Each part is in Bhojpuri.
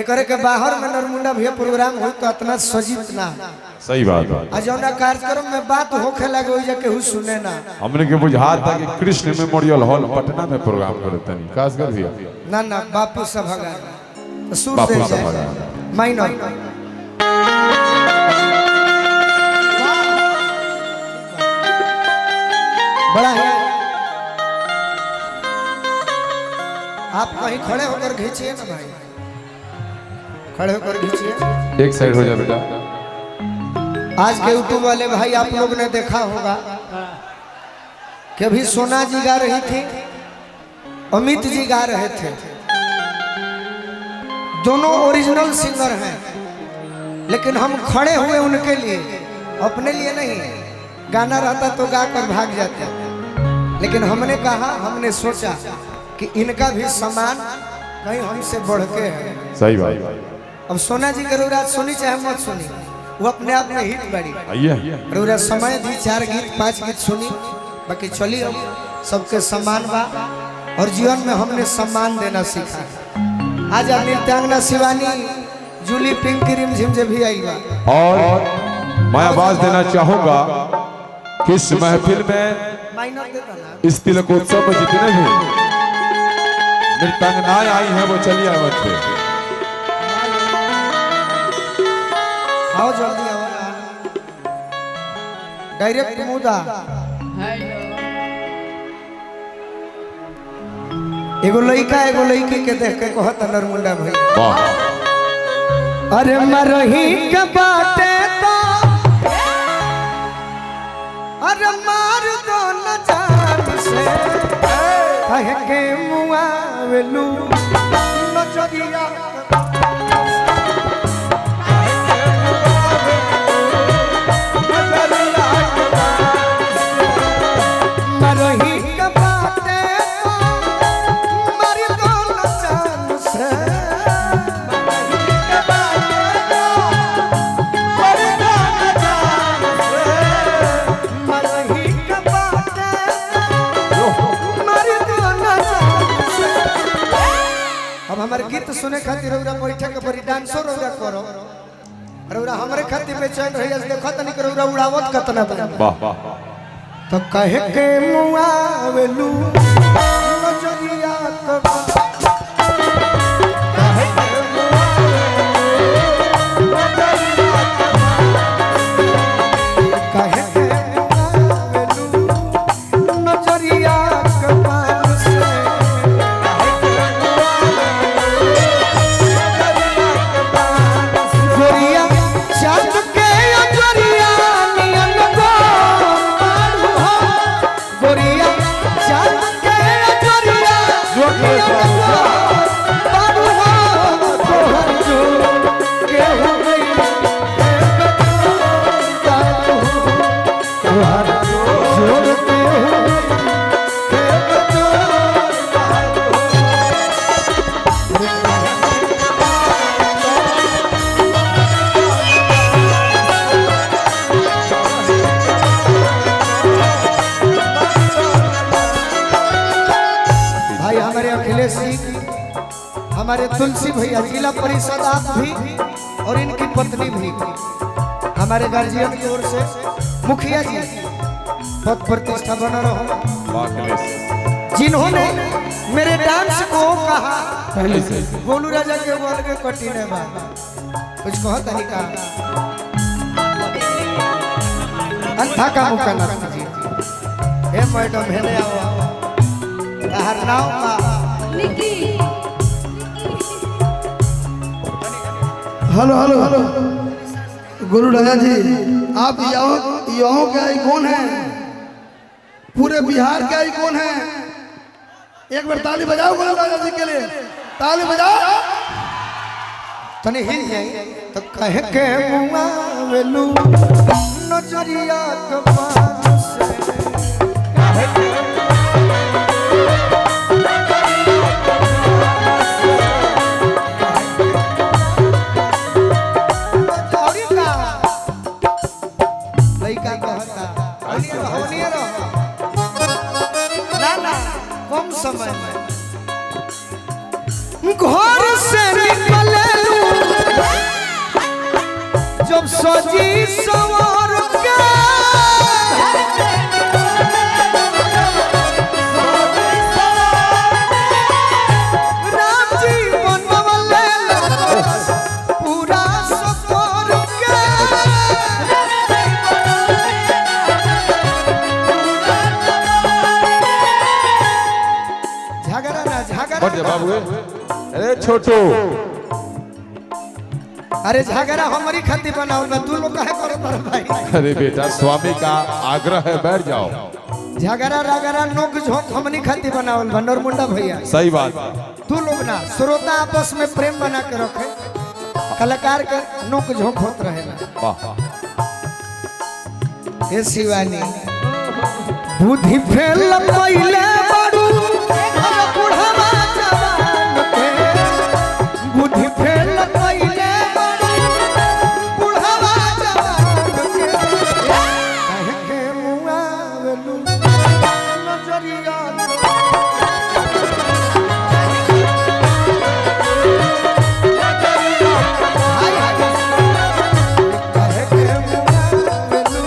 एकरे के बाहर में नरमुंडा भैया प्रोग्राम हो तो इतना सजित ना। सही बात है। आज जौना कार्यक्रम में बात होखे लगे ओइ जाके हु सुने ना। हमने के बुझा था कि कृष्ण मेमोरियल हॉल पटना में प्रोग्राम करते नहीं खास कर भैया ना ना बापू सभागार तो सुर बापू दे सभागार माइनर बड़ा है। आप कहीं खड़े होकर खींचिए ना भाई, खड़े होकर खींचिए। एक साइड हो जा बेटा। आज के यूट्यूब वाले भाई आप लोग ने देखा होगा कि अभी सोना जी गा रही थी, अमित जी गा रहे थे। दोनों ओरिजिनल सिंगर हैं, लेकिन हम खड़े हुए उनके लिए, अपने लिए नहीं। गाना रहता तो गा कर भाग जाते, लेकिन हमने कहा, हमने सोचा कि इनका भी सम्मान कहीं हमसे बढ़ के है। सही बात। अब सोना जी का सुनी चाहे मत सुनी, वो अपने आप में हिट बड़ी। आइए समय दी 4 गीत 5 गीत सुनी, बाकी चली अब सबके सम्मान बा और जीवन में हमने सम्मान देना सीखा। आज नृत्यांगना शिवानी जूली पिंक रिम झिम जे भी आई बा। और मैं आवाज देना चाहूंगा कि इस महफिल में इस तिलकोत्सव में जितने भी नृत्यांगनाएं आई हैं वो चलिए मंच पे। आओ जल्दी आओ, डायरेक्ट मुदा। एगो लड़का एगो लड़की के देख के कहत नरमुंडा भैया, अरे मरही के बाटे तो अरे मार दो न जान से, कहे के मुआवलू नजरिया मरही के बाटे तो मार दो न जान से, हमारे गीत सुने खातिर रौरा बैठे के बड़ी डांसो रौरा करो। रौरा हमरे खातिर बेचैन रहिया देखो तनी के रौरा उड़ावत कतना बा। वाह तो कहे के मुआवलू नजरिया कबा, कहे के मुआवलू नजरिया कबा, कहे के मुआवलू नजरिया कबा से, गोरिया चांद के अजरिया नियन गो मारू हो, गोरिया चांद के अजरिया नियन गो मारू हो, तोहर जो के हो गई तोहर जो के हो भाई हमारे अखिलेश जी, हमारे तुलसी भैया, जिला परिषद आप भी और इनकी पत्नी भी, हमारे गार्जियन की ओर से मुखिया जी पद प्रतिष्ठा बना रहो, जिन्होंने मेरे डांस को कहा पहले से गोलू राजा के बोल के कठिन बात कुछ कहो तरीका अंधा का मुक्का ना जी। हे मैडम हेले आओ, हर नाव का हेलो हेलो हेलो गुरु राजा जी, आप युवाओं के आइकॉन हैं, पूरे बिहार के आइकॉन हैं। एक बार ताली बजाओ गुरु राजा जी के लिए, ताली बजाओ। तने हिल जाए तो कहे के मुआवलू नजरिया कबा से, कहे के लड़का कहता होनिए रहो ना ना कम समय में घर से निकले सजी सवार के राम जी बनवले पूरा सफर के झगड़ा ना झगड़ा बढ़ जा बाबू अरे छोटू अरे झगड़ा हमारी खातिर बनाओ ना तू लोग काहे करे पर भाई अरे बेटा स्वामी का आग्रह है बैठ जाओ झगड़ा रगड़ा नोक झोंक हमनी खातिर बनाओ भंडोर मुंडा भैया सही बात तू लोग ना श्रोता आपस में प्रेम बना के रखे कलाकार के नोक झोंक होत रहेला वाह हे शिवानी बुद्धि फेल पहिले बड़ू अब बुढ़वा जवान के बुद्धि फेल पहिले बड़ू बुढ़वा जवान के काहे के मुआवलू नजरिया हाय हाय काहे के मुआवलू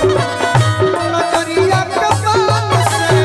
नजरिया कपाल से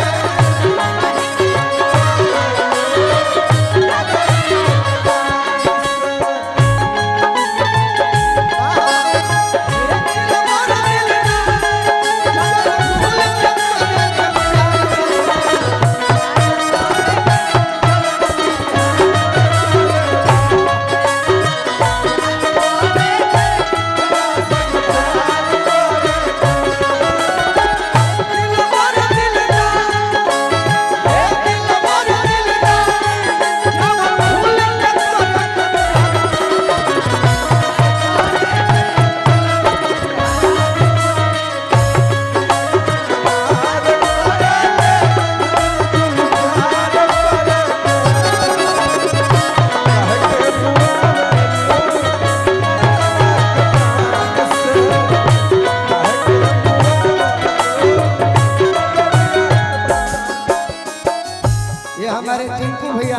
ये हमारे टिंकू भैया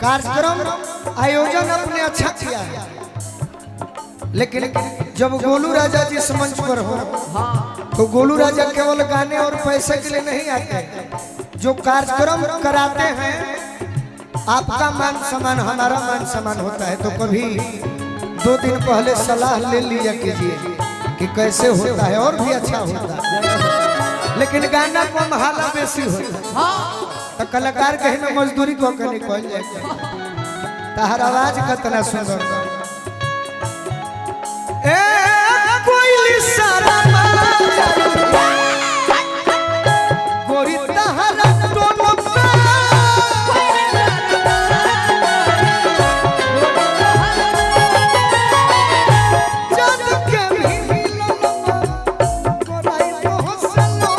कार्यक्रम आयोजन अपने अच्छा किया है लेकिन जब गोलू राजा जी मंच पर हो तो गोलू राजा केवल गाने और पैसे के लिए नहीं आते जो कार्यक्रम कराते हैं आपका मान सम्मान हमारा मान सम्मान होता है तो कभी 2 दिन पहले सलाह ले लिया कीजिए कि कैसे होता है और भी अच्छा होता है लेकिन गाना को महाला बेसी होता है तो कलाकार कहीं में मजदूरी को नहीं कहल जाए तहर आवाज कितना सुंदर ए कोई सारा गोरी तहरा टोन जद के भी मिलवा कोराई तो हसनो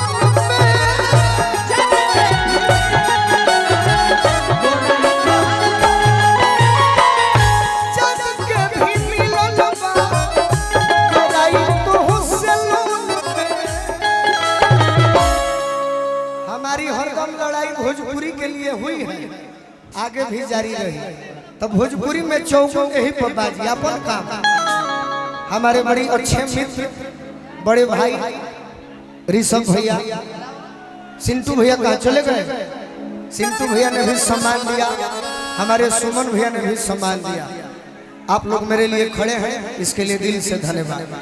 हमारी हरदम लड़ाई भोजपुरी के लिए हुई है आगे भी जारी रही तो भोजपुरी में चौगुन यही पर बाजी अपन काम हमारे बड़ी अच्छे मित्र बड़े भाई ऋषभ भैया सिंटू भैया कहाँ चले गए सिंटू भैया ने भी सम्मान दिया हमारे सुमन भैया ने भी सम्मान दिया आप लोग मेरे लिए खड़े हैं इसके लिए दिल से धन्यवाद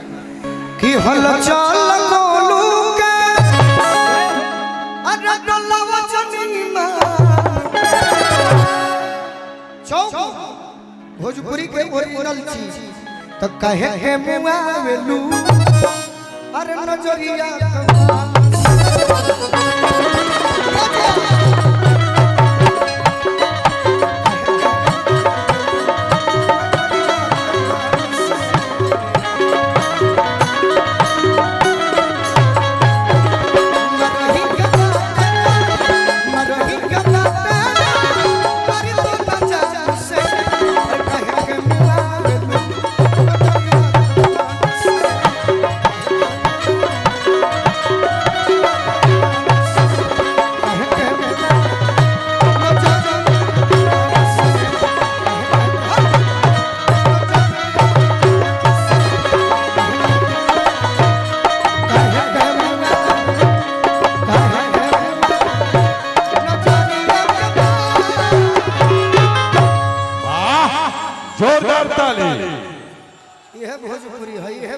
कि हल चल गोलू के अरे डोलावा जनीमा चौक भोजपुरी के ओरिजिनल चीज तो कहे के मुआवेलू अरे नजरिया जोरदार ताली। यह भोजपुरी है, यह